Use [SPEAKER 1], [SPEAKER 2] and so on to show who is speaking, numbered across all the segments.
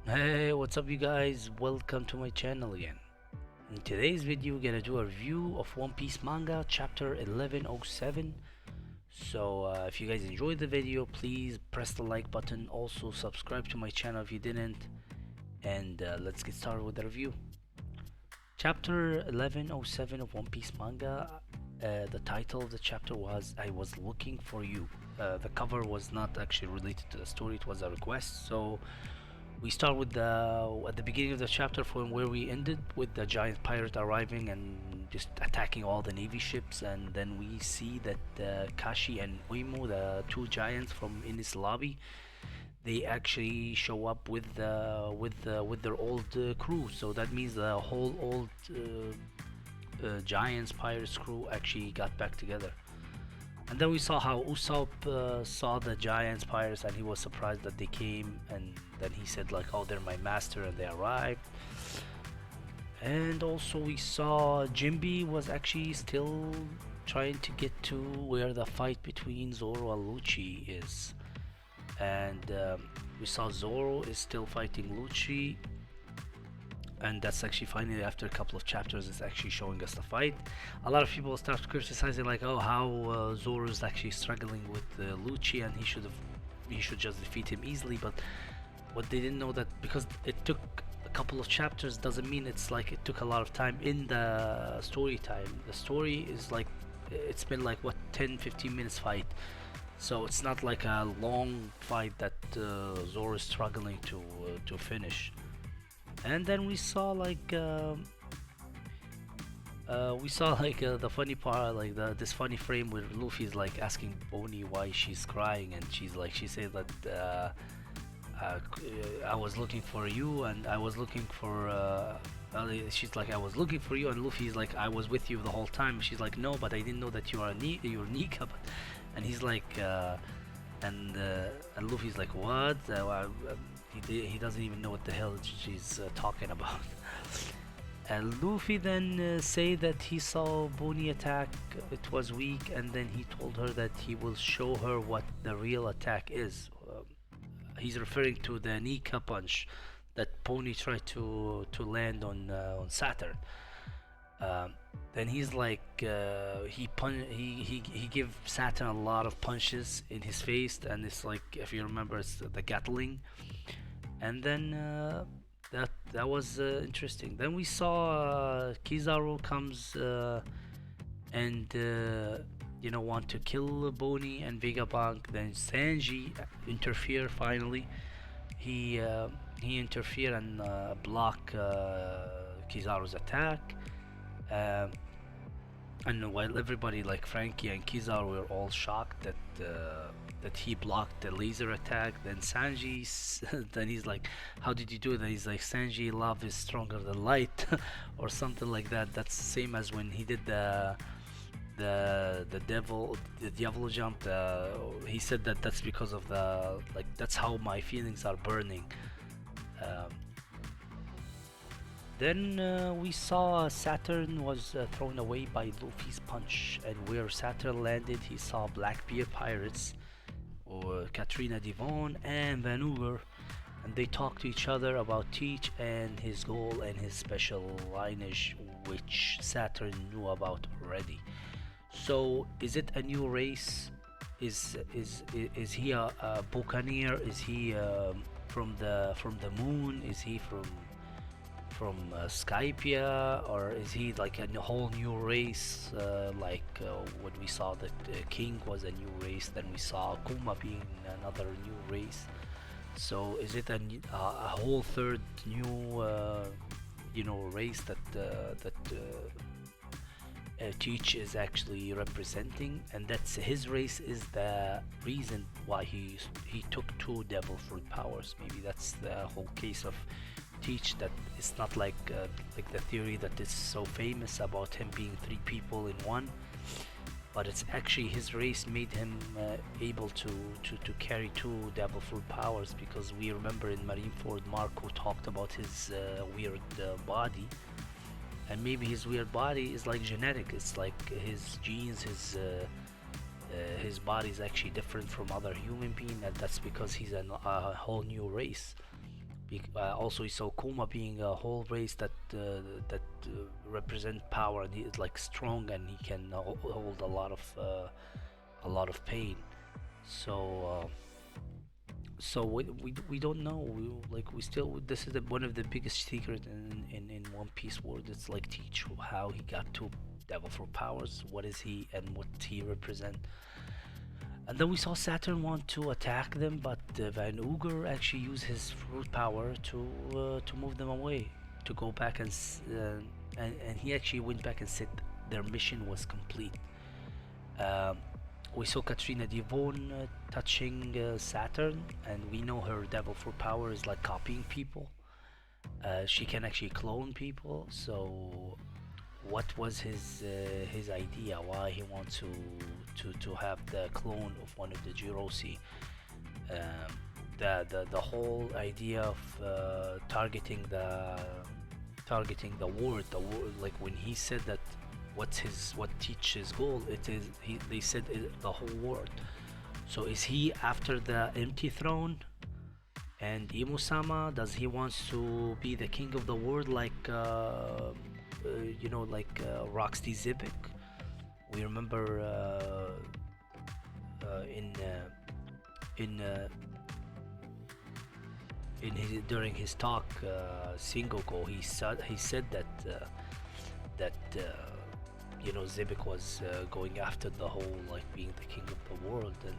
[SPEAKER 1] Hey, what's up you guys? Welcome to my channel again. In today's video, we're gonna do a review of One Piece manga chapter 1107. If you guys enjoyed the video, please press the like button. Also, subscribe to my channel if you didn't. And let's get started with the review. Chapter 1107 of One Piece manga. The title of the chapter was I Was Looking for You. The cover was not actually related to the story, it was a request. So we start with the at the beginning of the chapter from where we ended with the giant pirate arriving and just attacking all the navy ships, and then we see that Kashi and Uemo, the two giants from Enies Lobby, they actually show up with their old crew. So that means the whole old giants pirates crew actually got back together. And then we saw how Usopp saw the giants pirates and he was surprised that they came, and then he said like, oh, they're my master, and they arrived. And also we saw Jinbe was actually still trying to get to where the fight between Zoro and Lucci is. And we saw Zoro is still fighting Lucci, and that's actually finally after a couple of chapters it's actually showing us the fight. A lot of people start criticizing like, oh, how Zoro is actually struggling with Lucci and he should just defeat him easily. But what they didn't know that because it took a couple of chapters doesn't mean it's like it took a lot of time in the story time. The story is like, it's been like what, 10-15 minutes fight, so it's not like a long fight that Zoro is struggling to finish. And then we saw like the funny part, like this funny frame where Luffy's like asking Bonnie why she's crying, and she said that I was looking for you, and I was looking for she's like, I was looking for you, and Luffy's like, I was with you the whole time. She's like, no, but I didn't know that you're Nika. And he's like and Luffy's like, what? He doesn't even know what the hell she's talking about. And Luffy then say that he saw Bonnie attack, it was weak, and then he told her that he will show her what the real attack is. He's referring to the Nika punch that Pony tried to land on Saturn. Um, then he's like, he give Saturn a lot of punches in his face, and it's like, if you remember, it's the Gatling. And then that was interesting. Then we saw Kizaru comes and want to kill Bonnie and Vegapunk. Then Sanji interfere finally. He interfere and block Kizaru's attack. Um, and while everybody like Frankie and Kizaru were all shocked that he blocked the laser attack, then Sanji then he's like, how did you do it? And he's like, Sanji, love is stronger than light or something like that. That's the same as when he did the Diavolo jump. He said that that's because of the, like, that's how my feelings are burning. um, then we saw Saturn was thrown away by Luffy's punch, and where Saturn landed, he saw Blackbeard pirates, or Katrina Devon and Vancouver, and they talked to each other about Teach and his goal and his special lineage, which Saturn knew about already. So, is it a new race? Is he a buccaneer? Is he from the moon? Is he from Skypia, or is he like a whole new race, when we saw that King was a new race, then we saw Kuma being another new race. So is it a whole third new race that Teach is actually representing, and that's his race is the reason why he took two devil fruit powers. Maybe that's the whole case of Teach, that it's not like the theory that is so famous about him being three people in one, but it's actually his race made him able to carry two devil fruit powers, because we remember in Marineford Marco talked about his weird body, and maybe his weird body is like genetic. It's like his genes, his body is actually different from other human being, and that's because he's a whole new race. Also, he saw Kuma being a whole race that represent power, and he is like strong, and he can hold a lot of pain. So. So we don't know. We still, this is one of the biggest secret in One Piece world. It's like teach how he got to Devil Fruit powers, what is he and what he represent. And then we saw Saturn want to attack them, but Van Uger actually used his fruit power to move them away, to go back and he actually went back and said their mission was complete. Um, we saw Katrina Devon touching Saturn, and we know her devil fruit power is like copying people. She can actually clone people. So, what was his idea? Why he wants to have the clone of one of the Jirosi? Um, the whole idea of targeting the word, like when he said that what teaches goal, it is they said the whole world. So is he after the empty throne? And Imusama, does he wants to be the king of the world like Roxy Zibik? We remember in during his talk, Singoko, he said that Zibik was going after the whole like being the king of the world, and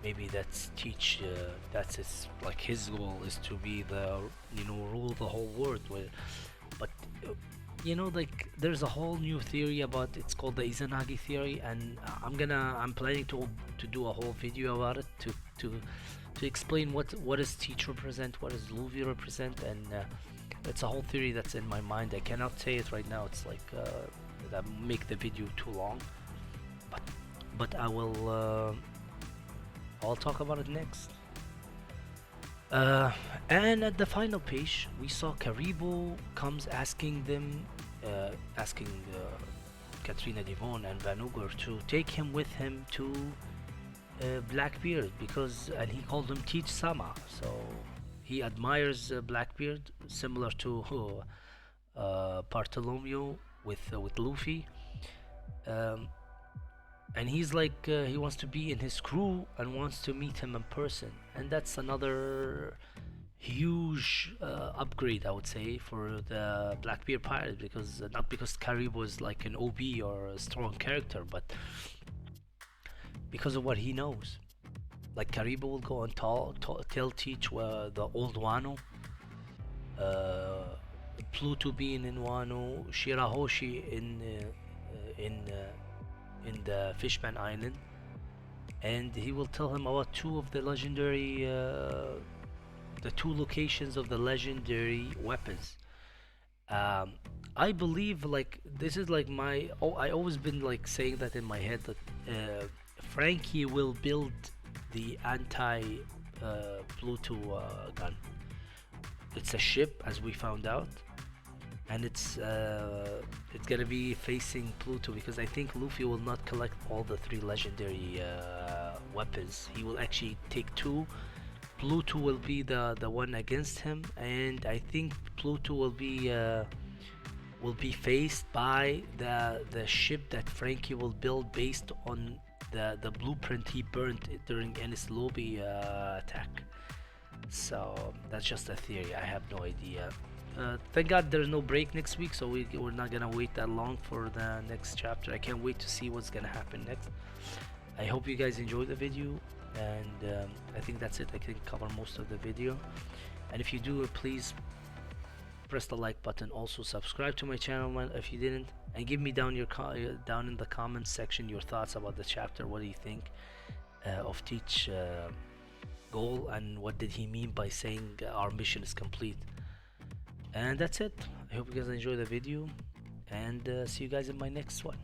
[SPEAKER 1] maybe that's his, like his goal is to be the rule the whole world. But like there's a whole new theory about, it's called the Izanagi theory, and I'm planning to do a whole video about it to explain what does Teach represent, what does Luffy represent, and it's a whole theory that's in my mind. I cannot say it right now. It's like that make the video too long, but I'll talk about it next. And at the final page, we saw Karibo comes asking Katrina Devon and Vanuger to take him with him to Blackbeard, and he called him Teach Sama. So he admires Blackbeard, similar to Bartolomeo with Luffy. And he's like he wants to be in his crew and wants to meet him in person, and that's another huge upgrade, I would say, for the Blackbeard pirate, because not because Karibo is like an OB or a strong character, but because of what he knows. Like Karibo will go and tell Teach the old Wano, Pluto being in Wano, Shirahoshi in the Fishman Island, and he will tell him about two of the legendary, the two locations of the legendary weapons. I believe, like, this is like I always been like saying that in my head, that Frankie will build the anti Pluto gun. It's a ship, as we found out, and it's gonna be facing Pluto, because I think Luffy will not collect all the three legendary weapons. He will actually take two. Pluto will be the one against him, and I think Pluto will be faced by the ship that Frankie will build based on the blueprint he burnt during Ennis Lobby attack. So that's just a theory. I have no idea. Thank God there's no break next week, so we're not gonna wait that long for the next chapter. I can't wait to see what's gonna happen next. I hope you guys enjoyed the video, and I think that's it. I can cover most of the video, and if you do, please press the like button. Also subscribe to my channel if you didn't, and give me down in the comments section your thoughts about the chapter. What do you think of Teach goal, and what did he mean by saying our mission is complete? And that's it. I hope you guys enjoy the video, and see you guys in my next one.